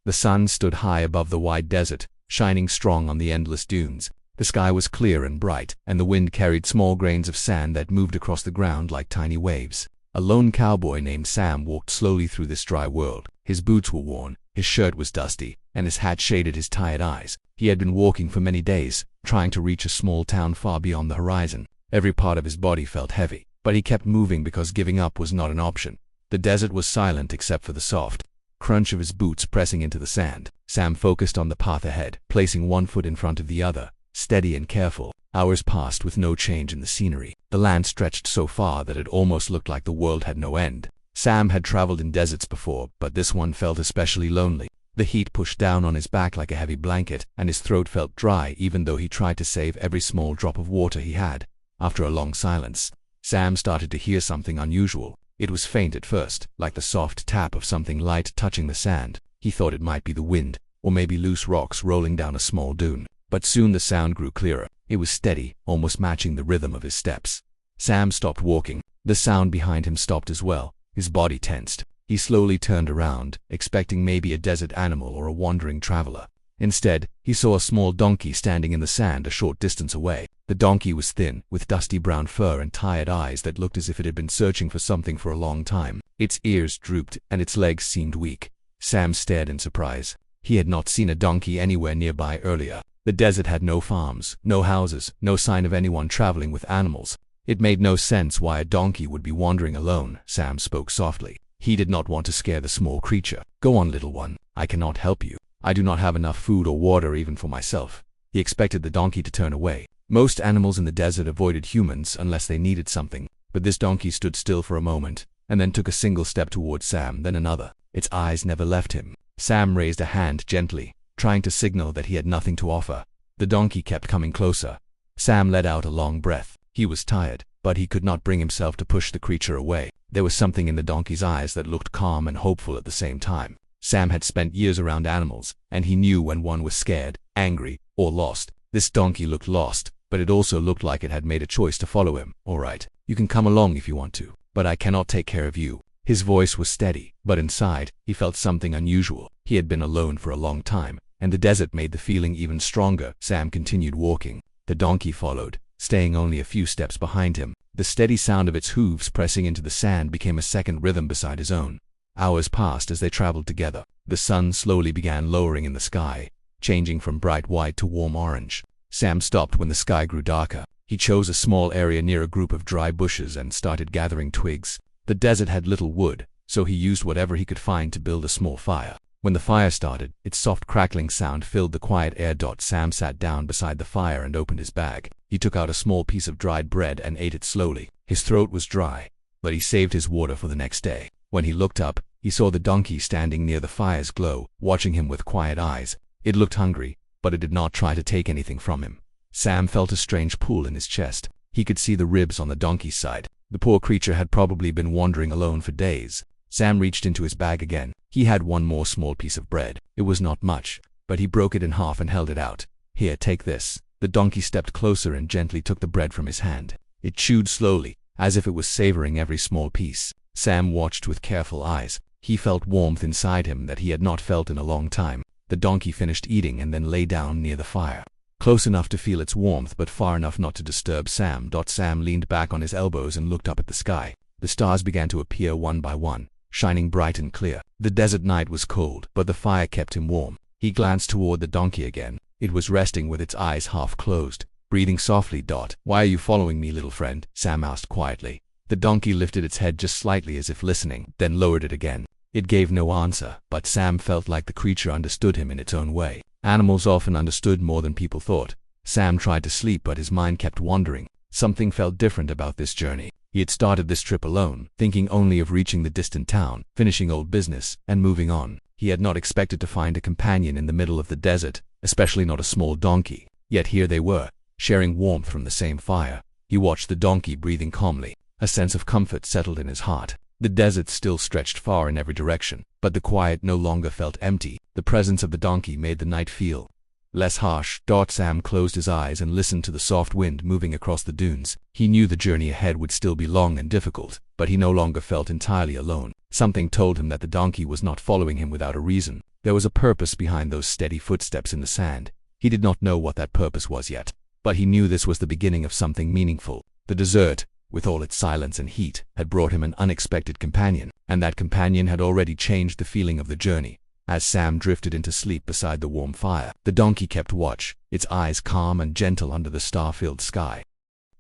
The sun stood high above the wide desert, shining strong on the endless dunes. The sky was clear and bright, and the wind carried small grains of sand that moved across the ground like tiny waves. A lone cowboy named Sam walked slowly through this dry world. His boots were worn, his shirt was dusty, and his hat shaded his tired eyes. He had been walking for many days, trying to reach a small town far beyond the horizon. Every part of his body felt heavy, but he kept moving because giving up was not an option. The desert was silent except for the soft crunch of his boots pressing into the sand. Sam focused on the path ahead, placing one foot in front of the other, steady and careful. Hours passed with no change in the scenery. The land stretched so far that it almost looked like the world had no end. Sam had traveled in deserts before, but this one felt especially lonely. The heat pushed down on his back like a heavy blanket, and his throat felt dry even though he tried to save every small drop of water he had. After a long silence, Sam started to hear something unusual. It was faint at first, like the soft tap of something light touching the sand. He thought it might be the wind, or maybe loose rocks rolling down a small dune. But soon the sound grew clearer. It was steady, almost matching the rhythm of his steps. Sam stopped walking. The sound behind him stopped as well. His body tensed. He slowly turned around, expecting maybe a desert animal or a wandering traveler. Instead, he saw a small donkey standing in the sand a short distance away. The donkey was thin, with dusty brown fur and tired eyes that looked as if it had been searching for something for a long time. Its ears drooped, and its legs seemed weak. Sam stared in surprise. He had not seen a donkey anywhere nearby earlier. The desert had no farms, no houses, no sign of anyone traveling with animals. It made no sense why a donkey would be wandering alone. Sam spoke softly. He did not want to scare the small creature. "Go on, little one. I cannot help you. I do not have enough food or water even for myself." He expected the donkey to turn away. Most animals in the desert avoided humans unless they needed something, but this donkey stood still for a moment, and then took a single step towards Sam, then another. Its eyes never left him. Sam raised a hand gently, trying to signal that he had nothing to offer. The donkey kept coming closer. Sam let out a long breath. He was tired, but he could not bring himself to push the creature away. There was something in the donkey's eyes that looked calm and hopeful at the same time. Sam had spent years around animals, and he knew when one was scared, angry, or lost. This donkey looked lost, but it also looked like it had made a choice to follow him. "All right, you can come along if you want to, but I cannot take care of you." His voice was steady, but inside, he felt something unusual. He had been alone for a long time, and the desert made the feeling even stronger. Sam continued walking. The donkey followed, staying only a few steps behind him. The steady sound of its hooves pressing into the sand became a second rhythm beside his own. Hours passed as they traveled together. The sun slowly began lowering in the sky, changing from bright white to warm orange. Sam stopped when the sky grew darker. He chose a small area near a group of dry bushes and started gathering twigs. The desert had little wood, so he used whatever he could find to build a small fire. When the fire started, its soft crackling sound filled the quiet air. Sam sat down beside the fire and opened his bag. He took out a small piece of dried bread and ate it slowly. His throat was dry, but he saved his water for the next day. When he looked up, he saw the donkey standing near the fire's glow, watching him with quiet eyes. It looked hungry, but it did not try to take anything from him. Sam felt a strange pull in his chest. He could see the ribs on the donkey's side. The poor creature had probably been wandering alone for days. Sam reached into his bag again. He had one more small piece of bread. It was not much, but he broke it in half and held it out. "Here, take this." The donkey stepped closer and gently took the bread from his hand. It chewed slowly, as if it was savoring every small piece. Sam watched with careful eyes. He felt warmth inside him that he had not felt in a long time. The donkey finished eating and then lay down near the fire, close enough to feel its warmth but far enough not to disturb Sam. Sam leaned back on his elbows and looked up at the sky. The stars began to appear one by one, shining bright and clear. The desert night was cold, but the fire kept him warm. He glanced toward the donkey again. It was resting with its eyes half closed, breathing softly. "Why are you following me, little friend?" Sam asked quietly. The donkey lifted its head just slightly as if listening, then lowered it again. It gave no answer, but Sam felt like the creature understood him in its own way. Animals often understood more than people thought. Sam tried to sleep, but his mind kept wandering. Something felt different about this journey. He had started this trip alone, thinking only of reaching the distant town, finishing old business, and moving on. He had not expected to find a companion in the middle of the desert, especially not a small donkey. Yet here they were, sharing warmth from the same fire. He watched the donkey breathing calmly. A sense of comfort settled in his heart. The desert still stretched far in every direction, but the quiet no longer felt empty. The presence of the donkey made the night feel less harsh. Sam closed his eyes and listened to the soft wind moving across the dunes. He knew the journey ahead would still be long and difficult, but he no longer felt entirely alone. Something told him that the donkey was not following him without a reason. There was a purpose behind those steady footsteps in the sand. He did not know what that purpose was yet, but he knew this was the beginning of something meaningful. The desert, with all its silence and heat, had brought him an unexpected companion, and that companion had already changed the feeling of the journey. As Sam drifted into sleep beside the warm fire, the donkey kept watch, its eyes calm and gentle under the star-filled sky.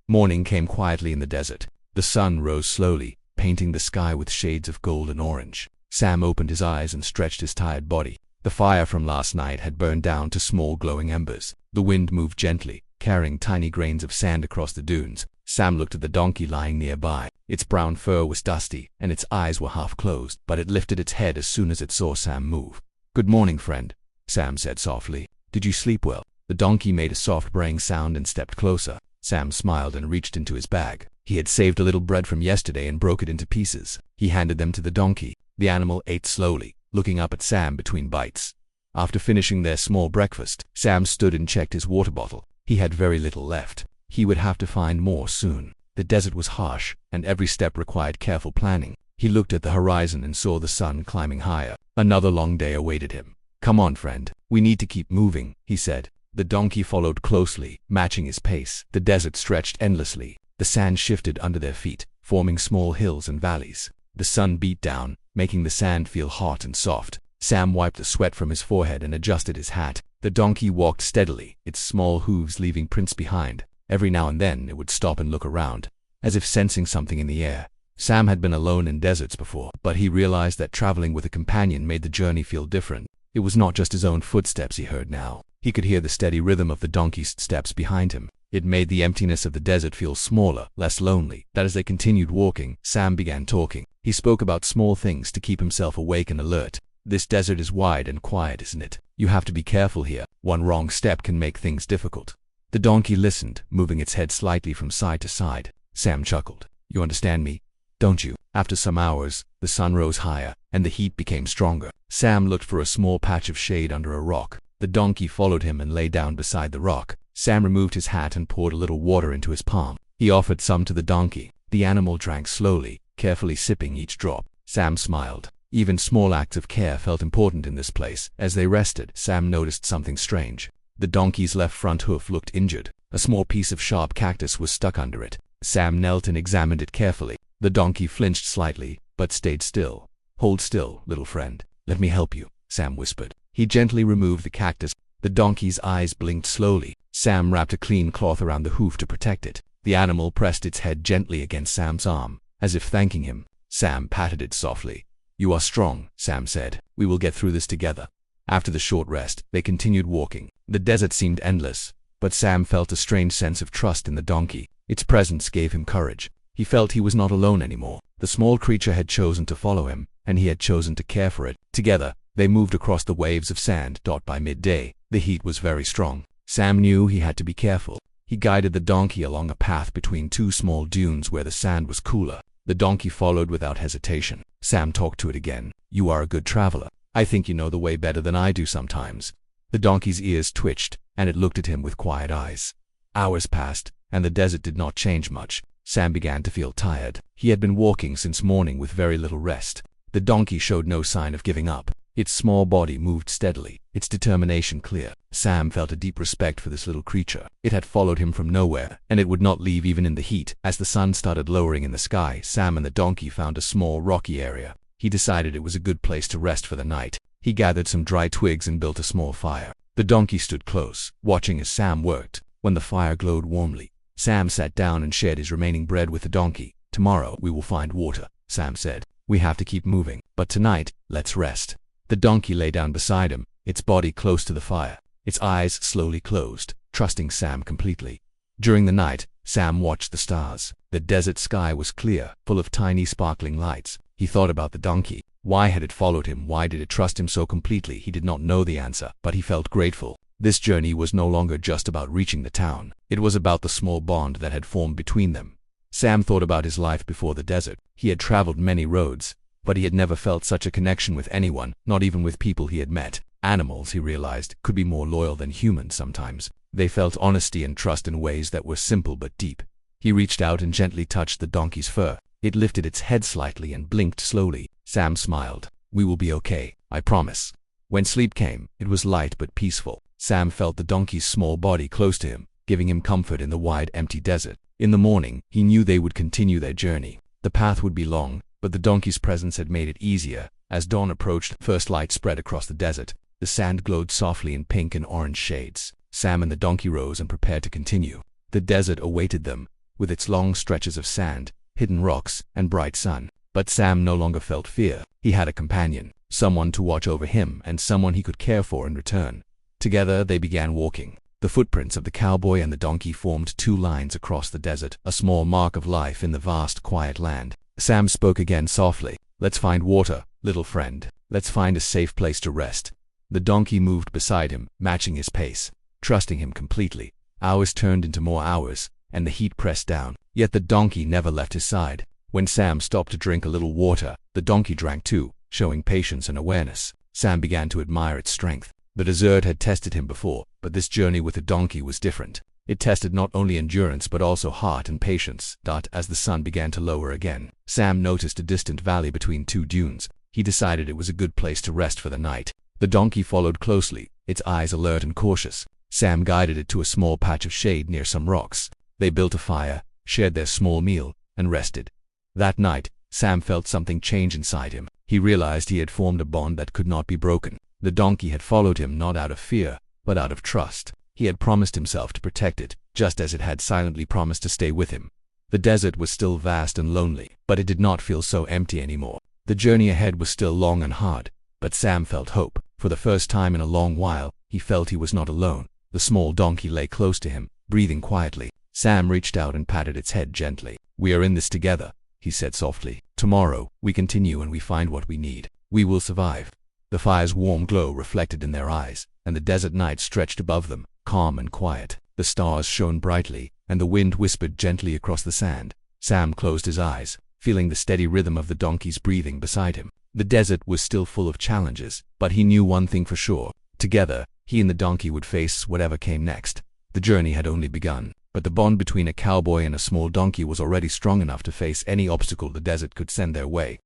Morning came quietly in the desert. The sun rose slowly, painting the sky with shades of gold and orange. Sam opened his eyes and stretched his tired body. The fire from last night had burned down to small glowing embers. The wind moved gently, carrying tiny grains of sand across the dunes. Sam looked at the donkey lying nearby. Its brown fur was dusty, and its eyes were half closed, but it lifted its head as soon as it saw Sam move. "Good morning, friend," Sam said softly. "Did you sleep well?" The donkey made a soft braying sound and stepped closer. Sam smiled and reached into his bag. He had saved a little bread from yesterday and broke it into pieces. He handed them to the donkey. The animal ate slowly, looking up at Sam between bites. After finishing their small breakfast, Sam stood and checked his water bottle. He had very little left. He would have to find more soon. The desert was harsh, and every step required careful planning. He looked at the horizon and saw the sun climbing higher. Another long day awaited him. "Come on, friend. We need to keep moving," he said. The donkey followed closely, matching his pace. The desert stretched endlessly. The sand shifted under their feet, forming small hills and valleys. The sun beat down, making the sand feel hot and soft. Sam wiped the sweat from his forehead and adjusted his hat. The donkey walked steadily, its small hooves leaving prints behind. Every now and then it would stop and look around, as if sensing something in the air. Sam had been alone in deserts before, but he realized that traveling with a companion made the journey feel different. It was not just his own footsteps he heard now. He could hear the steady rhythm of the donkey's steps behind him. It made the emptiness of the desert feel smaller, less lonely. That as they continued walking, Sam began talking. He spoke about small things to keep himself awake and alert. "This desert is wide and quiet, isn't it? You have to be careful here. One wrong step can make things difficult." The donkey listened, moving its head slightly from side to side. Sam chuckled. "You understand me, don't you?" After some hours, the sun rose higher, and the heat became stronger. Sam looked for a small patch of shade under a rock. The donkey followed him and lay down beside the rock. Sam removed his hat and poured a little water into his palm. He offered some to the donkey. The animal drank slowly, carefully sipping each drop. Sam smiled. Even small acts of care felt important in this place. As they rested, Sam noticed something strange. The donkey's left front hoof looked injured. A small piece of sharp cactus was stuck under it. Sam knelt and examined it carefully. The donkey flinched slightly, but stayed still. "Hold still, little friend. Let me help you," Sam whispered. He gently removed the cactus. The donkey's eyes blinked slowly. Sam wrapped a clean cloth around the hoof to protect it. The animal pressed its head gently against Sam's arm, as if thanking him. Sam patted it softly. "You are strong," Sam said. "We will get through this together." After the short rest, they continued walking. The desert seemed endless, but Sam felt a strange sense of trust in the donkey. Its presence gave him courage. He felt he was not alone anymore. The small creature had chosen to follow him, and he had chosen to care for it. Together, they moved across the waves of sand. By midday, the heat was very strong. Sam knew he had to be careful. He guided the donkey along a path between two small dunes where the sand was cooler. The donkey followed without hesitation. Sam talked to it again. "You are a good traveler. I think you know the way better than I do sometimes." The donkey's ears twitched, and it looked at him with quiet eyes. Hours passed, and the desert did not change much. Sam began to feel tired. He had been walking since morning with very little rest. The donkey showed no sign of giving up. Its small body moved steadily, its determination clear. Sam felt a deep respect for this little creature. It had followed him from nowhere, and it would not leave even in the heat. As the sun started lowering in the sky, Sam and the donkey found a small rocky area. He decided it was a good place to rest for the night. He gathered some dry twigs and built a small fire. The donkey stood close, watching as Sam worked. When the fire glowed warmly, Sam sat down and shared his remaining bread with the donkey. "Tomorrow we will find water," Sam said. "We have to keep moving, but tonight, let's rest." The donkey lay down beside him, its body close to the fire. Its eyes slowly closed, trusting Sam completely. During the night, Sam watched the stars. The desert sky was clear, full of tiny sparkling lights. He thought about the donkey. Why had it followed him? Why did it trust him so completely? He did not know the answer, but he felt grateful. This journey was no longer just about reaching the town. It was about the small bond that had formed between them. Sam thought about his life before the desert. He had traveled many roads, but he had never felt such a connection with anyone, not even with people he had met. Animals, he realized, could be more loyal than humans sometimes. They felt honesty and trust in ways that were simple but deep. He reached out and gently touched the donkey's fur. It lifted its head slightly and blinked slowly. Sam smiled. "We will be okay, I promise." When sleep came, it was light but peaceful. Sam felt the donkey's small body close to him, giving him comfort in the wide, empty desert. In the morning, he knew they would continue their journey. The path would be long, but the donkey's presence had made it easier. As dawn approached, first light spread across the desert. The sand glowed softly in pink and orange shades. Sam and the donkey rose and prepared to continue. The desert awaited them, with its long stretches of sand, hidden rocks, and bright sun. But Sam no longer felt fear. He had a companion, someone to watch over him and someone he could care for in return. Together they began walking. The footprints of the cowboy and the donkey formed two lines across the desert, a small mark of life in the vast, quiet land. Sam spoke again softly. "Let's find water, little friend. Let's find a safe place to rest." The donkey moved beside him, matching his pace, trusting him completely. Hours turned into more hours, and the heat pressed down. Yet the donkey never left his side. When Sam stopped to drink a little water, the donkey drank too, showing patience and awareness. Sam began to admire its strength. The desert had tested him before, but this journey with the donkey was different. It tested not only endurance but also heart and patience. As the sun began to lower again, Sam noticed a distant valley between two dunes. He decided it was a good place to rest for the night. The donkey followed closely, its eyes alert and cautious. Sam guided it to a small patch of shade near some rocks. They built a fire, shared their small meal, and rested. That night, Sam felt something change inside him. He realized he had formed a bond that could not be broken. The donkey had followed him not out of fear, but out of trust. He had promised himself to protect it, just as it had silently promised to stay with him. The desert was still vast and lonely, but it did not feel so empty anymore. The journey ahead was still long and hard, but Sam felt hope. For the first time in a long while, he felt he was not alone. The small donkey lay close to him, breathing quietly. Sam reached out and patted its head gently. "We are in this together," he said softly. "Tomorrow, we continue and we find what we need. We will survive." The fire's warm glow reflected in their eyes, and the desert night stretched above them, calm and quiet. The stars shone brightly, and the wind whispered gently across the sand. Sam closed his eyes, feeling the steady rhythm of the donkey's breathing beside him. The desert was still full of challenges, but he knew one thing for sure. Together, he and the donkey would face whatever came next. The journey had only begun, but the bond between a cowboy and a small donkey was already strong enough to face any obstacle the desert could send their way.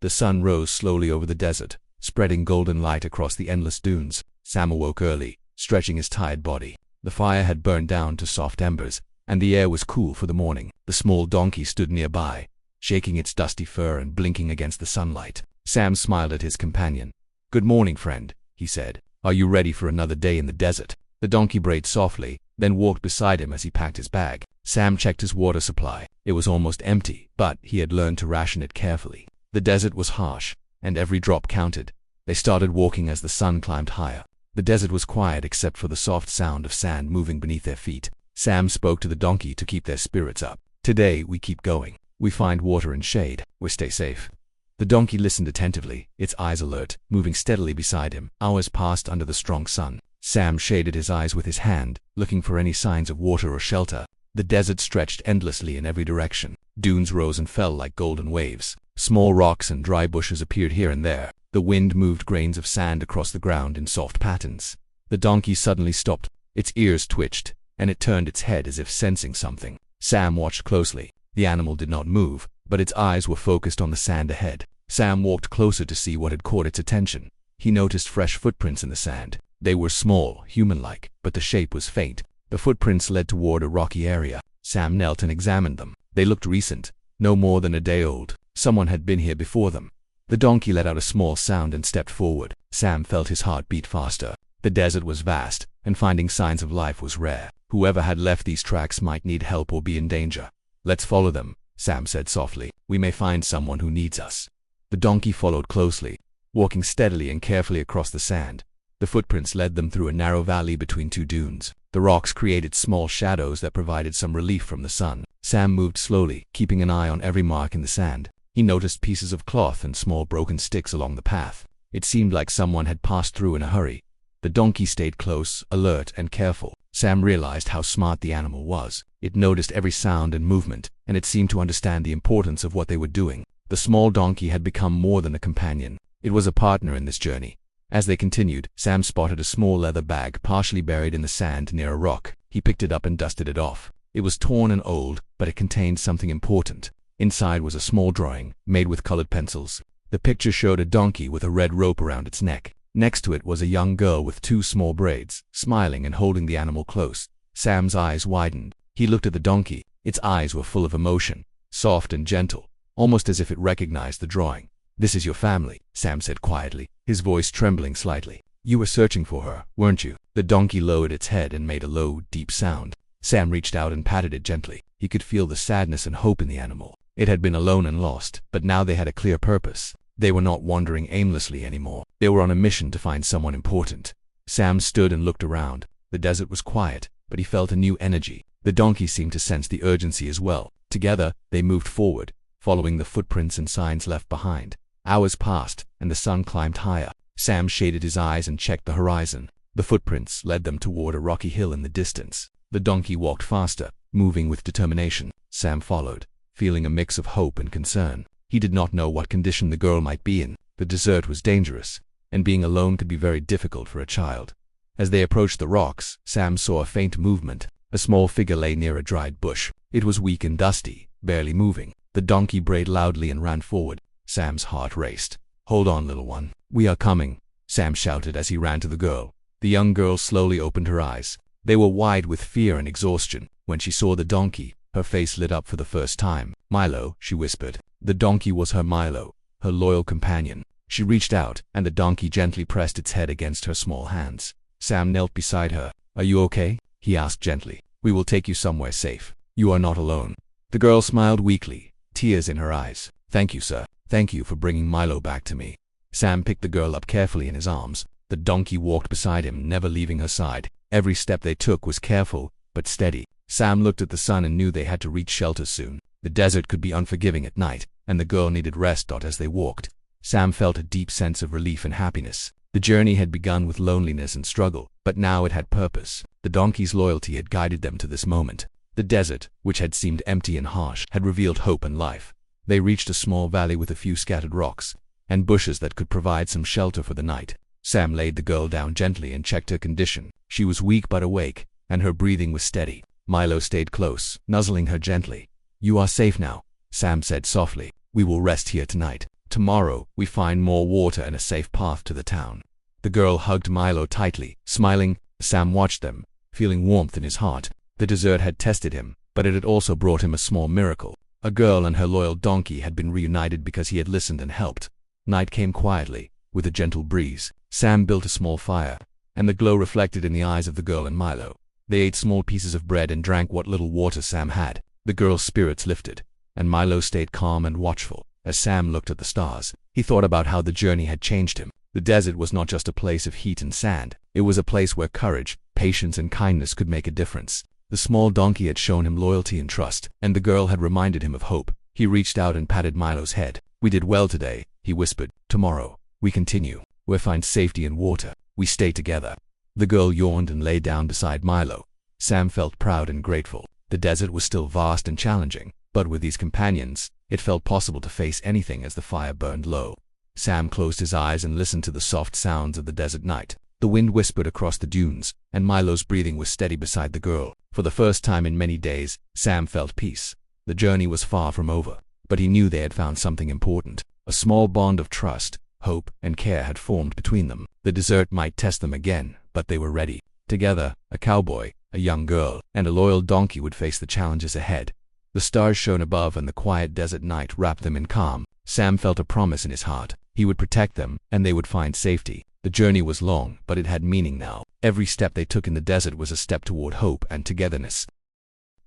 The sun rose slowly over the desert, spreading golden light across the endless dunes. Sam awoke early, stretching his tired body. The fire had burned down to soft embers, and the air was cool for the morning. The small donkey stood nearby, shaking its dusty fur and blinking against the sunlight. Sam smiled at his companion. "Good morning, friend," he said. "Are you ready for another day in the desert?" The donkey brayed softly, then walked beside him as he packed his bag. Sam checked his water supply. It was almost empty, but he had learned to ration it carefully. The desert was harsh, and every drop counted. They started walking as the sun climbed higher. The desert was quiet except for the soft sound of sand moving beneath their feet. Sam spoke to the donkey to keep their spirits up. "Today we keep going. We find water and shade. We stay safe." The donkey listened attentively, its eyes alert, moving steadily beside him. Hours passed under the strong sun. Sam shaded his eyes with his hand, looking for any signs of water or shelter. The desert stretched endlessly in every direction. Dunes rose and fell like golden waves. Small rocks and dry bushes appeared here and there. The wind moved grains of sand across the ground in soft patterns. The donkey suddenly stopped. Its ears twitched, and it turned its head as if sensing something. Sam watched closely. The animal did not move, but its eyes were focused on the sand ahead. Sam walked closer to see what had caught its attention. He noticed fresh footprints in the sand. They were small, human-like, but the shape was faint. The footprints led toward a rocky area. Sam knelt and examined them. They looked recent, no more than a day old. Someone had been here before them. The donkey let out a small sound and stepped forward. Sam felt his heart beat faster. The desert was vast, and finding signs of life was rare. Whoever had left these tracks might need help or be in danger. "Let's follow them," Sam said softly. "We may find someone who needs us." The donkey followed closely, walking steadily and carefully across the sand. The footprints led them through a narrow valley between two dunes. The rocks created small shadows that provided some relief from the sun. Sam moved slowly, keeping an eye on every mark in the sand. He noticed pieces of cloth and small broken sticks along the path. It seemed like someone had passed through in a hurry. The donkey stayed close, alert, and careful. Sam realized how smart the animal was. It noticed every sound and movement, and it seemed to understand the importance of what they were doing. The small donkey had become more than a companion. It was a partner in this journey. As they continued, Sam spotted a small leather bag partially buried in the sand near a rock. He picked it up and dusted it off. It was torn and old, but it contained something important. Inside was a small drawing, made with colored pencils. The picture showed a donkey with a red rope around its neck. Next to it was a young girl with 2 small braids, smiling and holding the animal close. Sam's eyes widened. He looked at the donkey. Its eyes were full of emotion, soft and gentle, almost as if it recognized the drawing. "This is your family," Sam said quietly, his voice trembling slightly. "You were searching for her, weren't you?" The donkey lowered its head and made a low, deep sound. Sam reached out and patted it gently. He could feel the sadness and hope in the animal. It had been alone and lost, but now they had a clear purpose. They were not wandering aimlessly anymore. They were on a mission to find someone important. Sam stood and looked around. The desert was quiet, but he felt a new energy. The donkey seemed to sense the urgency as well. Together, they moved forward, following the footprints and signs left behind. Hours passed, and the sun climbed higher. Sam shaded his eyes and checked the horizon. The footprints led them toward a rocky hill in the distance. The donkey walked faster, moving with determination. Sam followed, feeling a mix of hope and concern. He did not know what condition the girl might be in. The desert was dangerous, and being alone could be very difficult for a child. As they approached the rocks, Sam saw a faint movement. A small figure lay near a dried bush. It was weak and dusty, barely moving. The donkey brayed loudly and ran forward. Sam's heart raced. "Hold on, little one. We are coming," Sam shouted as he ran to the girl. The young girl slowly opened her eyes. They were wide with fear and exhaustion. When she saw the donkey, her face lit up for the first time. "Milo," she whispered. The donkey was her Milo, her loyal companion. She reached out, and the donkey gently pressed its head against her small hands. Sam knelt beside her. "Are you okay?" he asked gently. "We will take you somewhere safe. You are not alone." The girl smiled weakly, tears in her eyes. "Thank you, sir. Thank you for bringing Milo back to me." Sam picked the girl up carefully in his arms. The donkey walked beside him, never leaving her side. Every step they took was careful, but steady. Sam looked at the sun and knew they had to reach shelter soon. The desert could be unforgiving at night, and the girl needed rest. As they walked, Sam felt a deep sense of relief and happiness. The journey had begun with loneliness and struggle, but now it had purpose. The donkey's loyalty had guided them to this moment. The desert, which had seemed empty and harsh, had revealed hope and life. They reached a small valley with a few scattered rocks and bushes that could provide some shelter for the night. Sam laid the girl down gently and checked her condition. She was weak but awake, and her breathing was steady. Milo stayed close, nuzzling her gently. "You are safe now," Sam said softly. "We will rest here tonight. Tomorrow, we find more water and a safe path to the town." The girl hugged Milo tightly, smiling. Sam watched them, feeling warmth in his heart. The desert had tested him, but it had also brought him a small miracle. A girl and her loyal donkey had been reunited because he had listened and helped. Night came quietly, with a gentle breeze. Sam built a small fire, and the glow reflected in the eyes of the girl and Milo. They ate small pieces of bread and drank what little water Sam had. The girl's spirits lifted, and Milo stayed calm and watchful. As Sam looked at the stars, he thought about how the journey had changed him. The desert was not just a place of heat and sand. It was a place where courage, patience, and kindness could make a difference. The small donkey had shown him loyalty and trust, and the girl had reminded him of hope. He reached out and patted Milo's head. "We did well today," he whispered. "Tomorrow, we continue. We find safety and water. We stay together." The girl yawned and lay down beside Milo. Sam felt proud and grateful. The desert was still vast and challenging, but with these companions, it felt possible to face anything as the fire burned low. Sam closed his eyes and listened to the soft sounds of the desert night. The wind whispered across the dunes, and Milo's breathing was steady beside the girl. For the first time in many days, Sam felt peace. The journey was far from over, but he knew they had found something important. A small bond of trust, hope, and care had formed between them. The desert might test them again, but they were ready. Together, a cowboy, a young girl, and a loyal donkey would face the challenges ahead. The stars shone above, and the quiet desert night wrapped them in calm. Sam felt a promise in his heart. He would protect them, and they would find safety. The journey was long, but it had meaning now. Every step they took in the desert was a step toward hope and togetherness.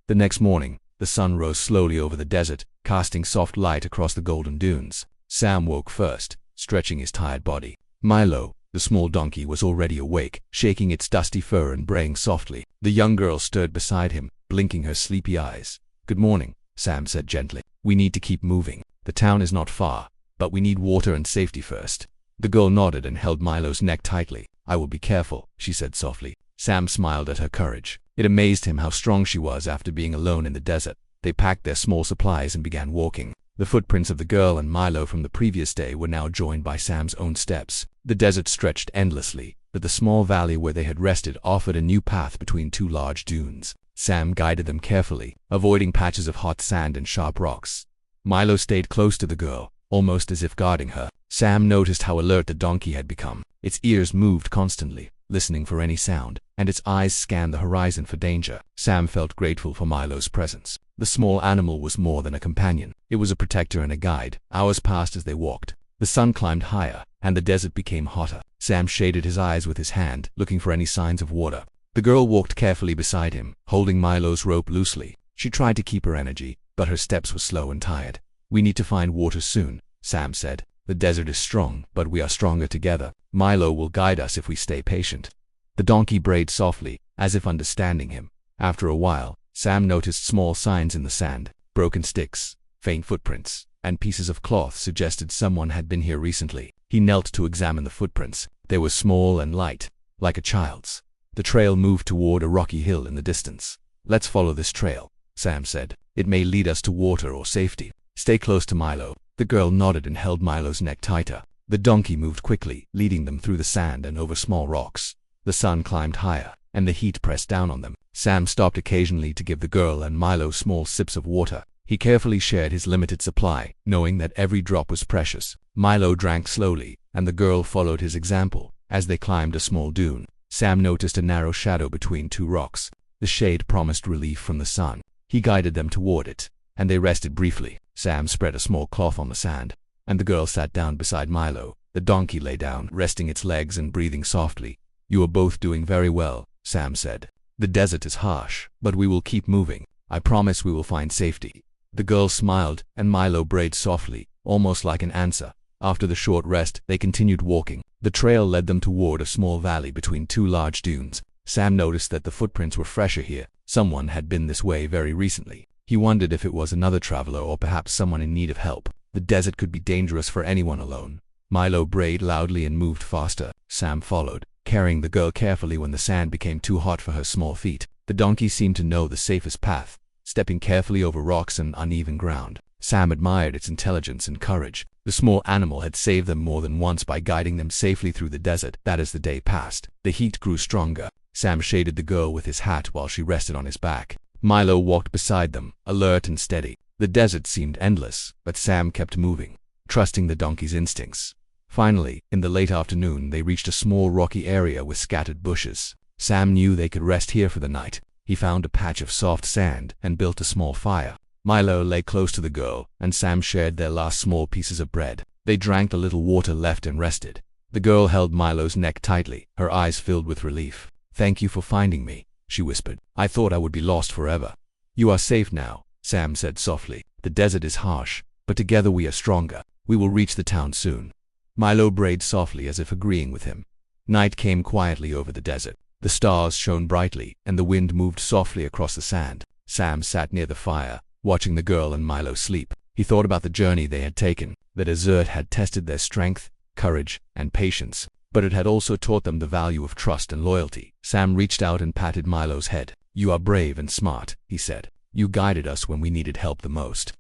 The next morning, the sun rose slowly over the desert, casting soft light across the golden dunes. Sam woke first, stretching his tired body. Milo, the small donkey, was already awake, shaking its dusty fur and braying softly. The young girl stirred beside him, blinking her sleepy eyes. "Good morning," Sam said gently. "We need to keep moving. The town is not far, but we need water and safety first." The girl nodded and held Milo's neck tightly. "I will be careful," she said softly. Sam smiled at her courage. It amazed him how strong she was after being alone in the desert. They packed their small supplies and began walking. The footprints of the girl and Milo from the previous day were now joined by Sam's own steps. The desert stretched endlessly, but the small valley where they had rested offered a new path between two large dunes. Sam guided them carefully, avoiding patches of hot sand and sharp rocks. Milo stayed close to the girl, almost as if guarding her. Sam noticed how alert the donkey had become. Its ears moved constantly, listening for any sound, and its eyes scanned the horizon for danger. Sam felt grateful for Milo's presence. The small animal was more than a companion. It was a protector and a guide. Hours passed as they walked. The sun climbed higher, and the desert became hotter. Sam shaded his eyes with his hand, looking for any signs of water. The girl walked carefully beside him, holding Milo's rope loosely. She tried to keep her energy, but her steps were slow and tired. "We need to find water soon," Sam said. "The desert is strong, but we are stronger together. Milo will guide us if we stay patient." The donkey brayed softly, as if understanding him. After a while, Sam noticed small signs in the sand. Broken sticks, faint footprints, and pieces of cloth suggested someone had been here recently. He knelt to examine the footprints. They were small and light, like a child's. The trail moved toward a rocky hill in the distance. "Let's follow this trail," Sam said. "It may lead us to water or safety. Stay close to Milo." The girl nodded and held Milo's neck tighter. The donkey moved quickly, leading them through the sand and over small rocks. The sun climbed higher, and the heat pressed down on them. Sam stopped occasionally to give the girl and Milo small sips of water. He carefully shared his limited supply, knowing that every drop was precious. Milo drank slowly, and the girl followed his example. As they climbed a small dune, Sam noticed a narrow shadow between two rocks. The shade promised relief from the sun. He guided them toward it, and they rested briefly. Sam spread a small cloth on the sand, and the girl sat down beside Milo. The donkey lay down, resting its legs and breathing softly. "You are both doing very well," Sam said. "The desert is harsh, but we will keep moving. I promise we will find safety." The girl smiled, and Milo brayed softly, almost like an answer. After the short rest, they continued walking. The trail led them toward a small valley between two large dunes. Sam noticed that the footprints were fresher here. Someone had been this way very recently. He wondered if it was another traveler or perhaps someone in need of help. The desert could be dangerous for anyone alone. Milo brayed loudly and moved faster. Sam followed, carrying the girl carefully when the sand became too hot for her small feet. The donkey seemed to know the safest path, stepping carefully over rocks and uneven ground. Sam admired its intelligence and courage. The small animal had saved them more than once by guiding them safely through the desert. That as the day passed, the heat grew stronger. Sam shaded the girl with his hat while she rested on his back. Milo walked beside them, alert and steady. The desert seemed endless, but Sam kept moving, trusting the donkey's instincts. Finally, in the late afternoon, they reached a small rocky area with scattered bushes. Sam knew they could rest here for the night. He found a patch of soft sand and built a small fire. Milo lay close to the girl, and Sam shared their last small pieces of bread. They drank the little water left and rested. The girl held Milo's neck tightly, her eyes filled with relief. "Thank you for finding me," she whispered. "I thought I would be lost forever." "You are safe now," Sam said softly. "The desert is harsh, but together we are stronger. We will reach the town soon." Milo brayed softly as if agreeing with him. Night came quietly over the desert. The stars shone brightly, and the wind moved softly across the sand. Sam sat near the fire, watching the girl and Milo sleep. He thought about the journey they had taken. The desert had tested their strength, courage, and patience, but it had also taught them the value of trust and loyalty. Sam reached out and patted Milo's head. "You are brave and smart," he said. "You guided us when we needed help the most."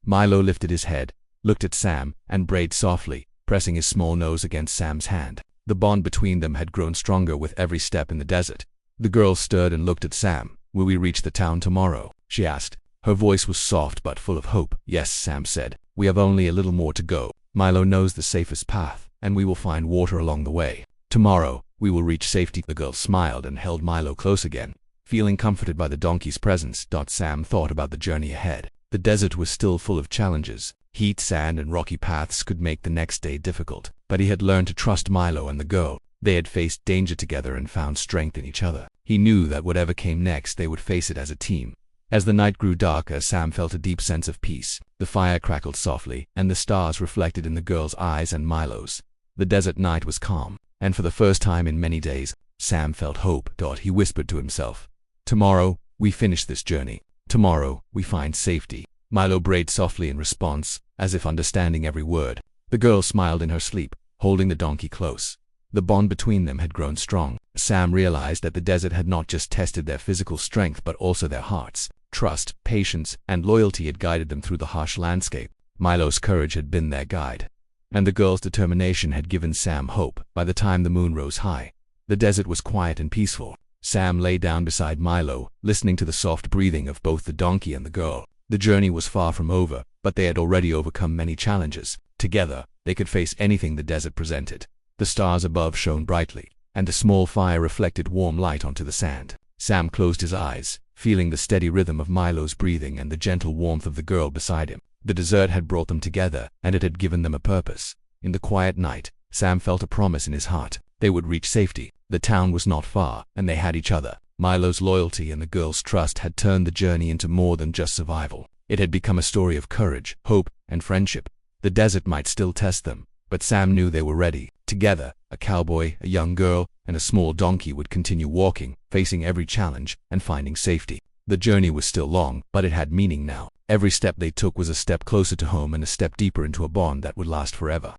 Milo lifted his head, looked at Sam, and brayed softly, pressing his small nose against Sam's hand. The bond between them had grown stronger with every step in the desert. The girl stirred and looked at Sam. "Will we reach the town tomorrow?" she asked. Her voice was soft but full of hope. "Yes," Sam said. "We have only a little more to go. Milo knows the safest path, and we will find water along the way. Tomorrow, we will reach safety." The girl smiled and held Milo close again. Feeling comforted by the donkey's presence, Sam thought about the journey ahead. The desert was still full of challenges. Heat, sand, and rocky paths could make the next day difficult. But he had learned to trust Milo and the girl. They had faced danger together and found strength in each other. He knew that whatever came next, they would face it as a team. As the night grew darker, Sam felt a deep sense of peace. The fire crackled softly, and the stars reflected in the girl's eyes and Milo's. The desert night was calm, and for the first time in many days, Sam felt hope. He whispered to himself, "Tomorrow, we finish this journey. Tomorrow, we find safety." Milo brayed softly in response, as if understanding every word. The girl smiled in her sleep, holding the donkey close. The bond between them had grown strong. Sam realized that the desert had not just tested their physical strength but also their hearts. Trust, patience, and loyalty had guided them through the harsh landscape. Milo's courage had been their guide, and the girl's determination had given Sam hope. By the time the moon rose high, the desert was quiet and peaceful. Sam lay down beside Milo, listening to the soft breathing of both the donkey and the girl. The journey was far from over, but they had already overcome many challenges. Together, they could face anything the desert presented. The stars above shone brightly, and a small fire reflected warm light onto the sand. Sam closed his eyes, feeling the steady rhythm of Milo's breathing and the gentle warmth of the girl beside him. The desert had brought them together, and it had given them a purpose. In the quiet night, Sam felt a promise in his heart. They would reach safety. The town was not far, and they had each other. Milo's loyalty and the girl's trust had turned the journey into more than just survival. It had become a story of courage, hope, and friendship. The desert might still test them, but Sam knew they were ready. Together, a cowboy, a young girl, and a small donkey would continue walking, facing every challenge and finding safety. The journey was still long, but it had meaning now. Every step they took was a step closer to home and a step deeper into a bond that would last forever.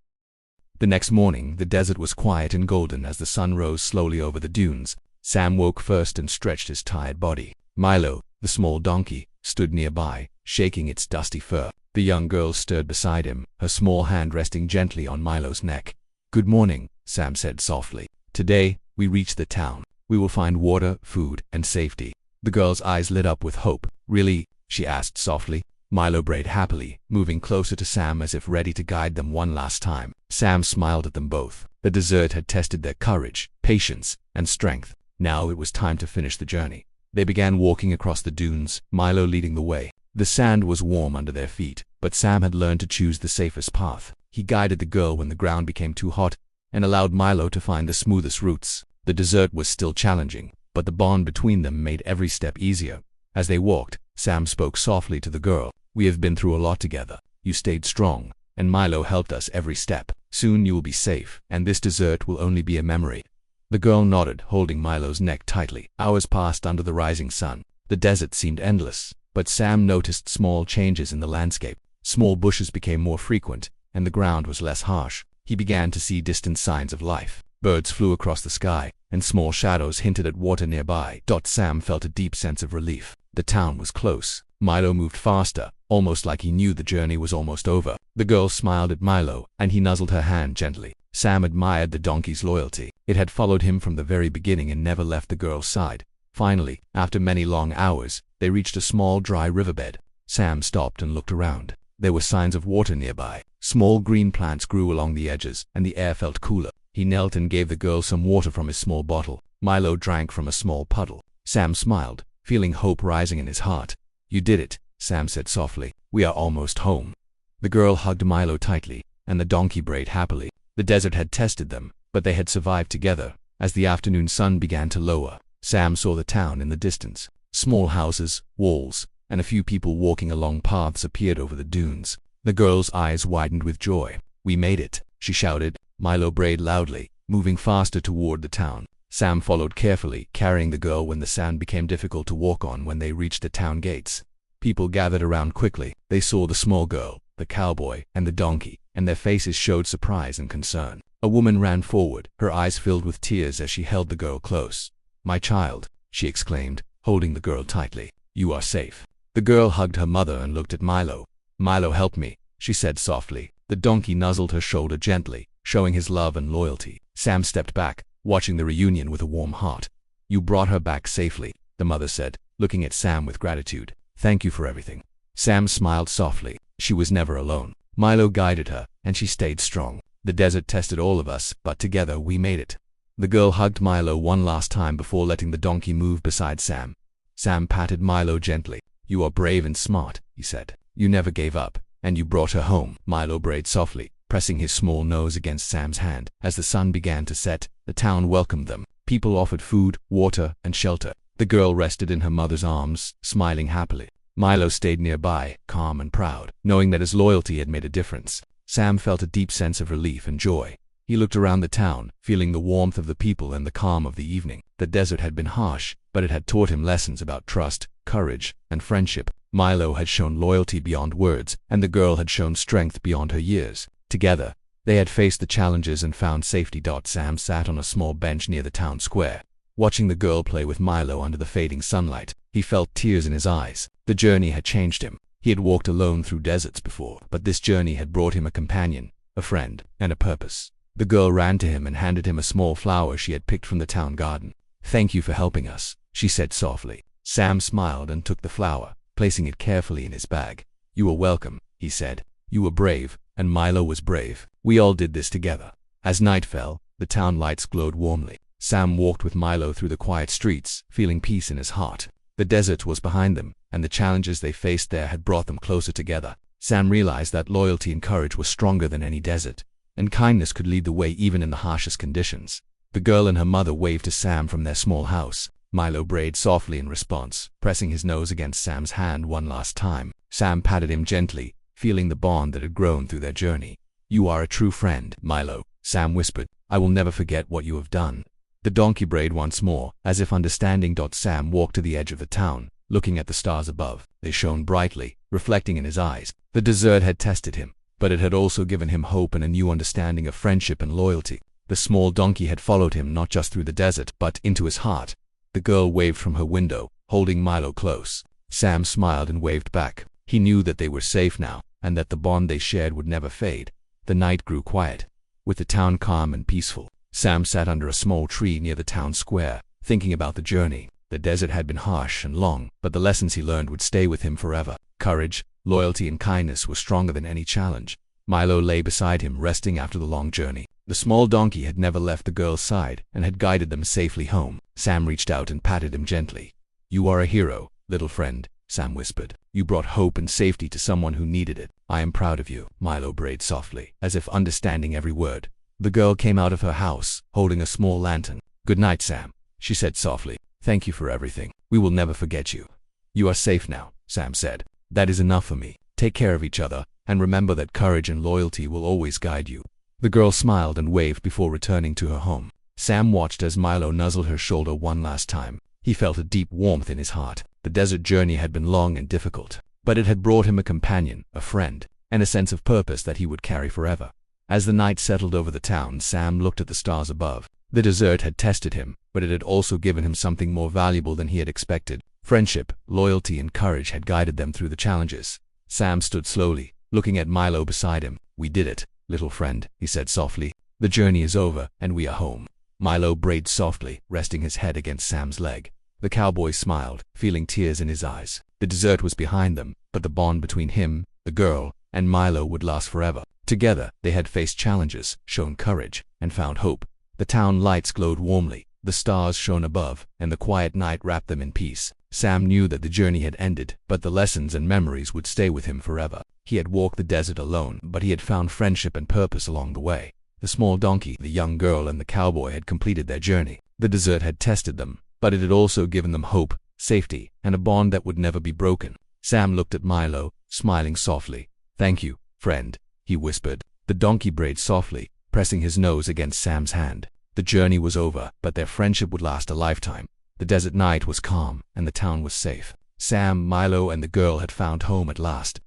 The next morning, the desert was quiet and golden as the sun rose slowly over the dunes. Sam woke first and stretched his tired body. Milo, the small donkey, stood nearby, shaking its dusty fur. The young girl stirred beside him, her small hand resting gently on Milo's neck. "Good morning," Sam said softly. "Today, we reach the town. We will find water, food, and safety." The girl's eyes lit up with hope. "Really?" she asked softly. Milo brayed happily, moving closer to Sam as if ready to guide them one last time. Sam smiled at them both. The desert had tested their courage, patience, and strength. Now it was time to finish the journey. They began walking across the dunes, Milo leading the way. The sand was warm under their feet, but Sam had learned to choose the safest path. He guided the girl when the ground became too hot, and allowed Milo to find the smoothest routes. The desert was still challenging, but the bond between them made every step easier. As they walked, Sam spoke softly to the girl. "We have been through a lot together. You stayed strong, and Milo helped us every step. Soon you will be safe, and this desert will only be a memory." The girl nodded, holding Milo's neck tightly. Hours passed under the rising sun. The desert seemed endless, but Sam noticed small changes in the landscape. Small bushes became more frequent, and the ground was less harsh. He began to see distant signs of life. Birds flew across the sky, and small shadows hinted at water nearby. Sam felt a deep sense of relief. The town was close. Milo moved faster, almost like he knew the journey was almost over. The girl smiled at Milo, and he nuzzled her hand gently. Sam admired the donkey's loyalty. It had followed him from the very beginning and never left the girl's side. Finally, after many long hours, they reached a small dry riverbed. Sam stopped and looked around. There were signs of water nearby. Small green plants grew along the edges, and the air felt cooler. He knelt and gave the girl some water from his small bottle. Milo drank from a small puddle. Sam smiled, feeling hope rising in his heart. "You did it," Sam said softly. "We are almost home." The girl hugged Milo tightly, and the donkey brayed happily. The desert had tested them, but they had survived together. As the afternoon sun began to lower, Sam saw the town in the distance. Small houses, walls, and a few people walking along paths appeared over the dunes. The girl's eyes widened with joy. "We made it," she shouted. Milo brayed loudly, moving faster toward the town. Sam followed carefully, carrying the girl when the sand became difficult to walk on. When they reached the town gates, people gathered around quickly. They saw the small girl, the cowboy, and the donkey, and their faces showed surprise and concern. A woman ran forward, her eyes filled with tears as she held the girl close. "My child," she exclaimed, holding the girl tightly. "You are safe." The girl hugged her mother and looked at Milo. "Milo helped me," she said softly. The donkey nuzzled her shoulder gently, showing his love and loyalty. Sam stepped back, watching the reunion with a warm heart. "You brought her back safely," the mother said, looking at Sam with gratitude. "Thank you for everything." Sam smiled softly. She was never alone. Milo guided her, and she stayed strong. "The desert tested all of us, but together we made it." The girl hugged Milo one last time before letting the donkey move beside Sam. Sam patted Milo gently. "You are brave and smart," he said. "You never gave up, and you brought her home." Milo brayed softly, pressing his small nose against Sam's hand. As the sun began to set, the town welcomed them. People offered food, water, and shelter. The girl rested in her mother's arms, smiling happily. Milo stayed nearby, calm and proud, knowing that his loyalty had made a difference. Sam felt a deep sense of relief and joy. He looked around the town, feeling the warmth of the people and the calm of the evening. The desert had been harsh, but it had taught him lessons about trust, courage, and friendship. Milo had shown loyalty beyond words, and the girl had shown strength beyond her years. Together, they had faced the challenges and found safety. Sam sat on a small bench near the town square, watching the girl play with Milo under the fading sunlight. He felt tears in his eyes. The journey had changed him. He had walked alone through deserts before, but this journey had brought him a companion, a friend, and a purpose. The girl ran to him and handed him a small flower she had picked from the town garden. "Thank you for helping us," she said softly. Sam smiled and took the flower, placing it carefully in his bag. "You are welcome," he said. "You were brave, and Milo was brave. We all did this together." As night fell, the town lights glowed warmly. Sam walked with Milo through the quiet streets, feeling peace in his heart. The desert was behind them, and the challenges they faced there had brought them closer together. Sam realized that loyalty and courage were stronger than any desert, and kindness could lead the way even in the harshest conditions. The girl and her mother waved to Sam from their small house. Milo brayed softly in response, pressing his nose against Sam's hand one last time. Sam patted him gently, feeling the bond that had grown through their journey. "You are a true friend, Milo," Sam whispered. "I will never forget what you have done." The donkey brayed once more, as if understanding. Sam walked to the edge of the town, looking at the stars above. They shone brightly, reflecting in his eyes. The desert had tested him, but it had also given him hope and a new understanding of friendship and loyalty. The small donkey had followed him not just through the desert, but into his heart. The girl waved from her window, holding Milo close. Sam smiled and waved back. He knew that they were safe now, and that the bond they shared would never fade. The night grew quiet, with the town calm and peaceful. Sam sat under a small tree near the town square, thinking about the journey. The desert had been harsh and long, but the lessons he learned would stay with him forever. Courage, loyalty, and kindness were stronger than any challenge. Milo lay beside him, resting after the long journey. The small donkey had never left the girl's side and had guided them safely home. Sam reached out and patted him gently. "You are a hero, little friend," Sam whispered. "You brought hope and safety to someone who needed it. I am proud of you," Milo brayed softly, as if understanding every word. The girl came out of her house, holding a small lantern. "Good night, Sam," she said softly. "Thank you for everything. We will never forget you." "You are safe now," Sam said. "That is enough for me. Take care of each other, and remember that courage and loyalty will always guide you." The girl smiled and waved before returning to her home. Sam watched as Milo nuzzled her shoulder one last time. He felt a deep warmth in his heart. The desert journey had been long and difficult, but it had brought him a companion, a friend, and a sense of purpose that he would carry forever. As the night settled over the town, Sam looked at the stars above. The desert had tested him, but it had also given him something more valuable than he had expected. Friendship, loyalty, and courage had guided them through the challenges. Sam stood slowly, looking at Milo beside him. "We did it, little friend," he said softly. "The journey is over, and we are home." Milo brayed softly, resting his head against Sam's leg. The cowboy smiled, feeling tears in his eyes. The desert was behind them, but the bond between him, the girl, and Milo would last forever. Together, they had faced challenges, shown courage, and found hope. The town lights glowed warmly, the stars shone above, and the quiet night wrapped them in peace. Sam knew that the journey had ended, but the lessons and memories would stay with him forever. He had walked the desert alone, but he had found friendship and purpose along the way. The small donkey, the young girl, and the cowboy had completed their journey. The desert had tested them, but it had also given them hope, safety, and a bond that would never be broken. Sam looked at Milo, smiling softly. "Thank you, friend," he whispered. The donkey brayed softly, pressing his nose against Sam's hand. The journey was over, but their friendship would last a lifetime. The desert night was calm, and the town was safe. Sam, Milo, and the girl had found home at last.